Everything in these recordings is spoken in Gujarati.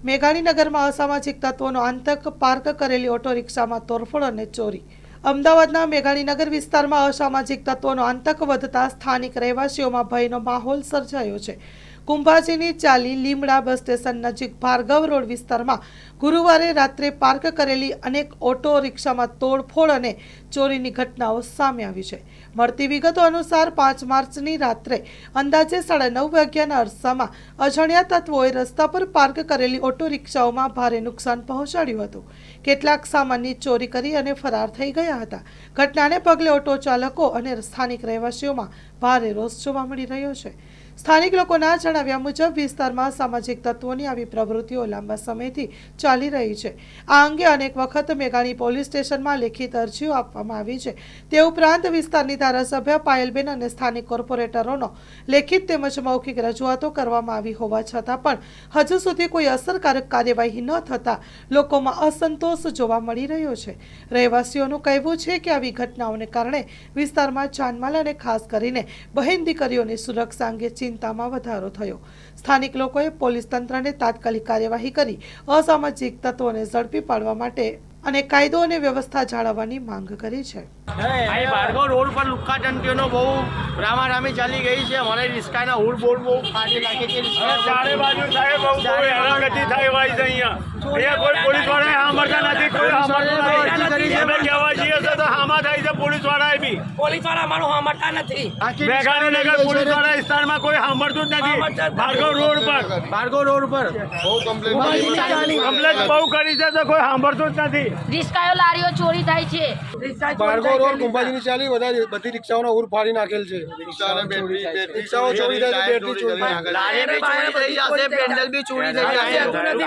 મેઘાણીનગરમાં અસામાજિક તત્વોનો આતંક, પાર્ક કરેલી ઓટો રિક્ષામાં તોડફોડ અને ચોરી। અમદાવાદના મેઘાણીનગર વિસ્તારમાં અસામાજિક તત્વોનો આતંક વધતા સ્થાનિક રહેવાસીઓમાં ભયનો માહોલ સર્જાયો છે। કુંભાજીની ચાલી લીમડા બસ સ્ટેશન નજીક ભાર્ગવ રોડ વિસ્તારમાં ગુરુવારે રાત્રે પાર્ક કરેલી અનેક ઓટો રિક્ષામાં તોડફોડ અને ચોરીની ઘટનાઓ સામે આવી છે। મળતી વિગતો અનુસાર 5 માર્ચની રાત્રે અંદાજે 9:30 વાગ્યાના અરસામાં અજાણ્યા તત્વોએ રસ્તા પર પાર્ક કરેલી ઓટો રિક્ષાઓમાં ભારે નુકસાન પહોંચાડ્યું હતું। કેટલાક સામાનની ચોરી કરી અને ફરાર થઈ ગયા હતા। ઘટનાને પગલે ઓટો ચાલકો અને સ્થાનિક રહેવાસીઓમાં ભારે રોષ જોવા મળી રહ્યો છે। સ્થાનિક લોકોના જણાવ્યા મુજબ વિસ્તારમાં સામાજિક તત્વોની આવી પ્રવૃત્તિઓ લાંબા સમયથી ચાલી રહી છે। આ અંગે અનેક વખત મેઘાણી પોલીસ સ્ટેશનમાં લેખિત અરજીઓ આપવામાં આવી છે। તે ઉપરાંત વિસ્તારની ધારાસભ્ય પાયલબેન અને સ્થાનિક કોર્પોરેટરોનો લેખિત તેમજ મૌખિક રજૂઆતો કરવામાં આવી હોવા છતાં પણ હજુ સુધી કોઈ અસરકારક કાર્યવાહી ન થતાં લોકોમાં અસંતોષ જોવા મળી રહ્યો છે। રહેવાસીઓનું કહેવું છે કે આવી ઘટનાઓને કારણે વિસ્તારમાં જાનમાલ અને ખાસ કરીને બહેન દીકરીઓની સુરક્ષા અંગે ચિંતામાં વધારો થયો। સ્થાનિક લોકોએ પોલીસ તંત્રને તાત્કાલિક કાર્યવાહી કરી અસામાજિક તત્વોને ઝડપી પાડવા માટે અને કાયદો અને વ્યવસ્થા જાળવવાની માંગ કરી છે। અહીં ભાર્ગવ રોડ પર લુક્કા ટંટીઓનો બહુ રામારામી ચાલી ગઈ છે। મને રિસ્કાના હુડ બોર્ડ બહુ ફાટી લાગે છે। ચારે બાજુ સાહેબ બહુ હેરાનગતિ થાય હોય છે। અહીંયા કોઈ પોલીસ વાળા સાંભળતા નથી, કોઈ સાંભળતું નથી। અમે કહેવા છીએ તો હામાં થાય છે પોલીસ વાળાએ બી। પોલીસ વાળા અમારું સાંભળતા નથી। મેઘાણીનગર પોલીસ વાળા વિસ્તારમાં કોઈ સાંભળતું જ નથી। ભાર્ગવ રોડ પર કમ્પ્લેન બહુ કરી છે તો કોઈ સાંભળતું જ નથી। રિસ્કાઓ લારીઓ ચોરી થાય છે। ભાર્ગવ રોડ કુંભાજીની ચાલી બધી રિક્ષાઓનો ઉર ફાડી નાખેલ છે। રિક્ષાઓ ચોરી થાય છે, બેટરી ચોરી થાય છે, લારી બી ચોરી થઈ જશે, પેન્ડલ બી ચોરી થઈ જશે,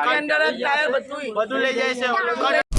પેન્ડલ ટાયર બધું બધું લઈ જાય છે।